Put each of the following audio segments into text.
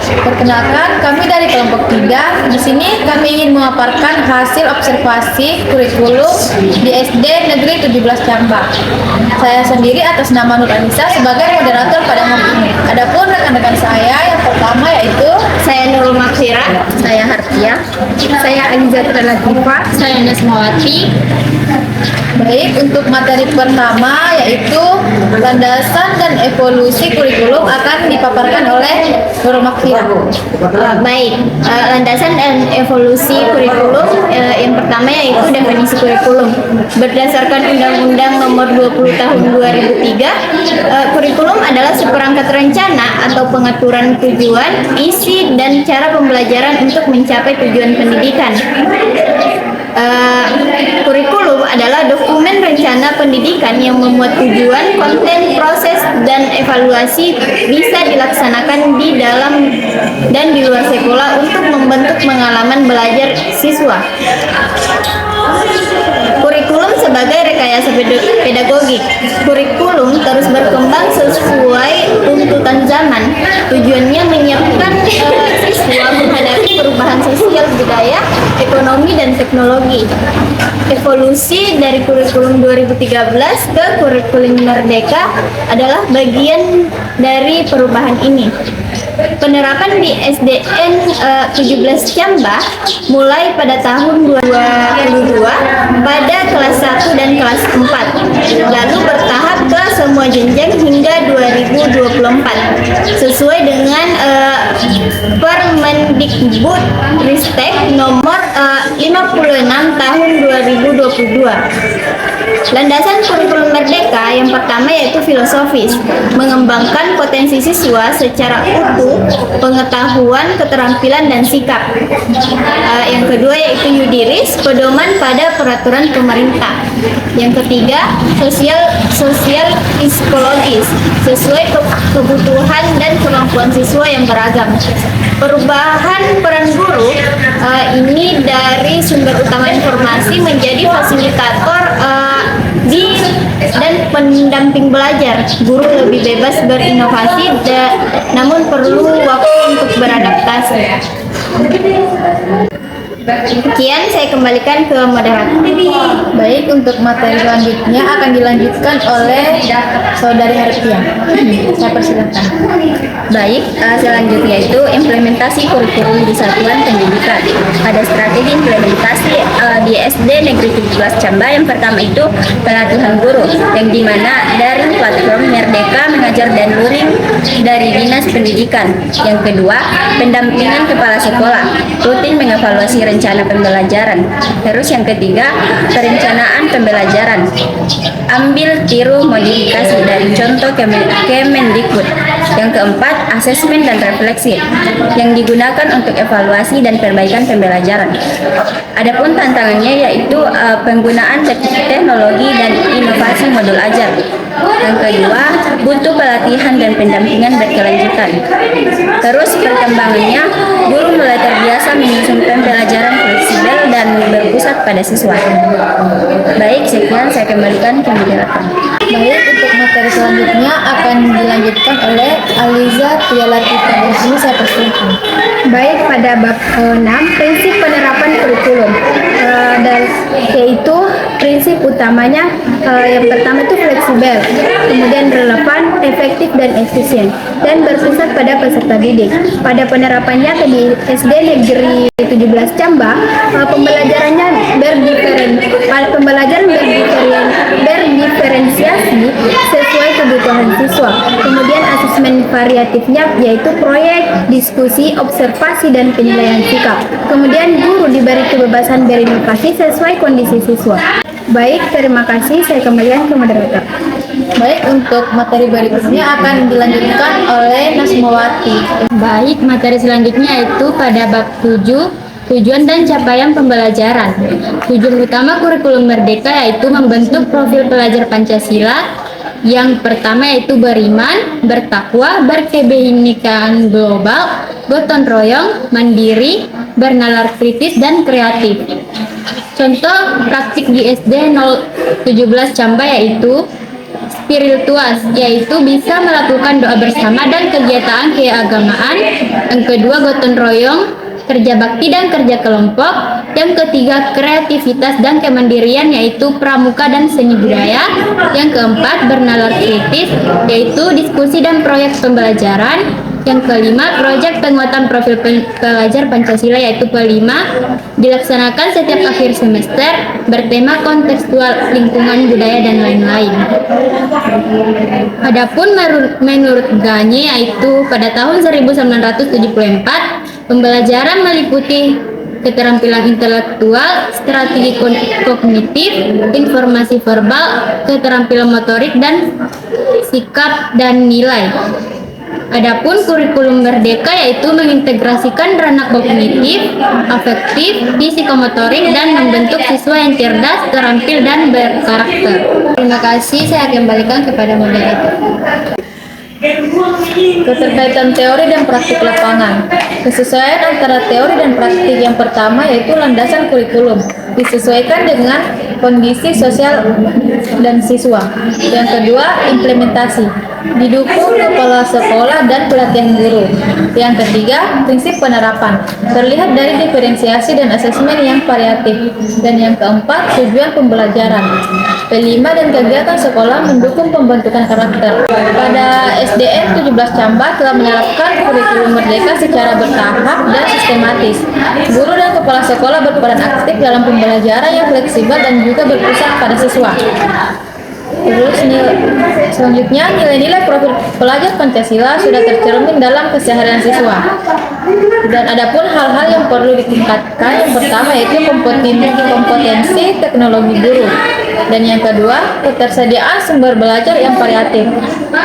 Perkenalkan, kami dari kelompok 3. Di sini kami ingin memaparkan hasil observasi kurikulum di SD Negeri 17 Camba. Saya sendiri atas nama Nur Anissa sebagai moderator pada hari ini. Adapun rekan-rekan saya yang pertama yaitu Saya Nurul Makfirah, saya Hartia, saya Alizatul Latifah, saya Nasmawati. Baik, untuk materi pertama yaitu landasan dan evolusi kurikulum akan dipaparkan oleh Nurul Makfirah. Baik, landasan dan evolusi kurikulum yang pertama yaitu definisi kurikulum. Berdasarkan Undang-Undang Nomor 20 Tahun 2003, kurikulum adalah seperangkat rencana atau pengaturan tujuan, isi, dan cara pembelajaran untuk mencapai tujuan pendidikan. Kurikulum adalah dokumen rencana pendidikan yang memuat tujuan, konten, proses, dan evaluasi bisa dilaksanakan di dalam dan di luar sekolah untuk membentuk pengalaman belajar siswa. Kurikulum sebagai rekayasa pedagogik. Kurikulum terus berkembang sesuai tuntutan zaman. Tujuannya menyiapkan siswa menghadapi perubahan sosial, budaya, ekonomi, dan teknologi. Evolusi dari kurikulum 2013 ke kurikulum Merdeka adalah bagian dari perubahan ini. Penerapan di SDN 17 Camba mulai pada tahun 2022 pada kelas 1 dan kelas 4, lalu bertahap ke semua jenjang hingga 2024 sesuai dengan Permendikbud Ristek nomor 56 tahun 2022. Landasan kurikulum Merdeka yang pertama yaitu filosofis, mengembangkan potensi siswa secara utuh, pengetahuan, keterampilan, dan sikap. Yang kedua yaitu yudiris, pedoman pada peraturan pemerintah. Yang ketiga, sosial psikologis, sesuai kebutuhan dan kemampuan siswa yang beragam. Perubahan peran guru ini dari sumber utama informasi menjadi fasilitator dan pendamping belajar. Guru lebih bebas berinovasi, namun perlu waktu untuk beradaptasi. Sekian, saya kembalikan ke moderator. Baik, untuk materi selanjutnya akan dilanjutkan oleh Saudari Hartia. Saya persilakan. Baik, selanjutnya itu implementasi kurikulum di satuan pendidikan. Ada strategi implementasi di SD Negeri 17 Camba. Yang pertama itu pelatihan guru, yang dimana dari platform Merdeka Mengajar dan Luring dari Dinas Pendidikan. Yang kedua, pendampingan kepala sekolah, rutin mengevaluasi rencana pembelajaran. Terus yang ketiga, perencanaan pembelajaran. Ambil tiru modifikasi dari contoh Kemendikbud. Yang keempat, asesmen dan refleksi yang digunakan untuk evaluasi dan perbaikan pembelajaran. Adapun tantangannya yaitu penggunaan teknologi dan inovasi modul ajar. Yang kedua, butuh pelatihan dan pendampingan berkelanjutan. Terus perkembangannya, guru mulai terbiasa menyusun pembelajaran fleksibel dan berpusat pada siswa. Baik, sekian saya kembalikan ke moderator. Baik, untuk materi selanjutnya akan dilanjutkan oleh Aliza Latifah. Di sini saya persilakan. Baik, pada bab 6 prinsip penerapan kurikulum, dan yaitu prinsip utamanya yang pertama itu fleksibel, kemudian relevan, efektif, dan efisien, dan berpusat pada peserta didik. Pada penerapannya di SD Negeri 17 Camba, pembelajaran berdiferensiasi sesuai kebutuhan siswa. Kemudian asesmen variatifnya yaitu proyek, diskusi, observasi, dan penilaian sikap. Kemudian guru diberi kebebasan berinovasi sesuai kondisi siswa. Baik, terima kasih. Saya kembalikan ke moderator. Baik, untuk materi berikutnya akan dilanjutkan oleh Nasmawati. Baik, materi selanjutnya itu pada bab 7, tujuan dan capaian pembelajaran. Tujuan utama kurikulum Merdeka yaitu membentuk profil pelajar Pancasila. Yang pertama yaitu beriman, bertakwa, berkebinekaan global, gotong royong, mandiri, bernalar kritis, dan kreatif. Contoh praktik di SD 017 Camba yaitu spiritual, yaitu bisa melakukan doa bersama dan kegiatan keagamaan. Yang kedua, gotong royong, kerja bakti dan kerja kelompok. Yang ketiga, kreativitas dan kemandirian, yaitu pramuka dan seni budaya. Yang keempat, bernalar kritis, yaitu diskusi dan proyek pembelajaran. Yang kelima, proyek penguatan profil pelajar Pancasila, yaitu P5, dilaksanakan setiap akhir semester, bertema kontekstual lingkungan budaya dan lain-lain. Adapun menurut Ganye, yaitu pada tahun 1974, pembelajaran meliputi keterampilan intelektual, strategi kognitif, informasi verbal, keterampilan motorik, dan sikap dan nilai. Adapun kurikulum merdeka yaitu mengintegrasikan ranah kognitif, afektif, psikomotorik, dan membentuk siswa yang cerdas, terampil, dan berkarakter. Terima kasih, saya akan kembalikan kepada moderator. Keterkaitan teori dan praktik lapangan. Kesesuaian antara teori dan praktik yang pertama yaitu landasan kurikulum, disesuaikan dengan kondisi sosial dan siswa. Yang kedua, implementasi, didukung kepala sekolah dan pelatihan guru. Yang ketiga, prinsip penerapan, terlihat dari diferensiasi dan asesmen yang variatif. Dan yang keempat, tujuan pembelajaran. P5 dan kegiatan sekolah mendukung pembentukan karakter. Pada SDN 17 Camba telah menerapkan kurikulum merdeka secara bertahap dan sistematis. Guru dan kepala sekolah berperan aktif dalam pembelajaran yang fleksibel dan juga berpusat pada siswa. Terus selanjutnya, nilai-nilai profil pelajar Pancasila sudah tercermin dalam keseharian siswa. Dan adapun hal-hal yang perlu ditingkatkan, yang pertama yaitu kompetensi teknologi guru. Dan yang kedua, ketersediaan sumber belajar yang variatif.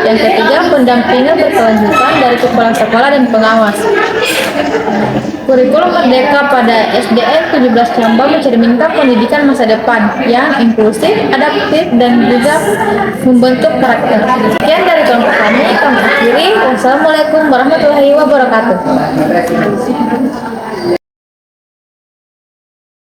Yang ketiga, pendampingan berkelanjutan dari kepala sekolah dan pengawas. Kurikulum merdeka pada SDN 17 Camba mencerminkan pendidikan masa depan yang inklusif, adaptif, dan juga membentuk karakter. Sekian dari kelompok kami akhiri. Wassalamualaikum warahmatullahi wabarakatuh.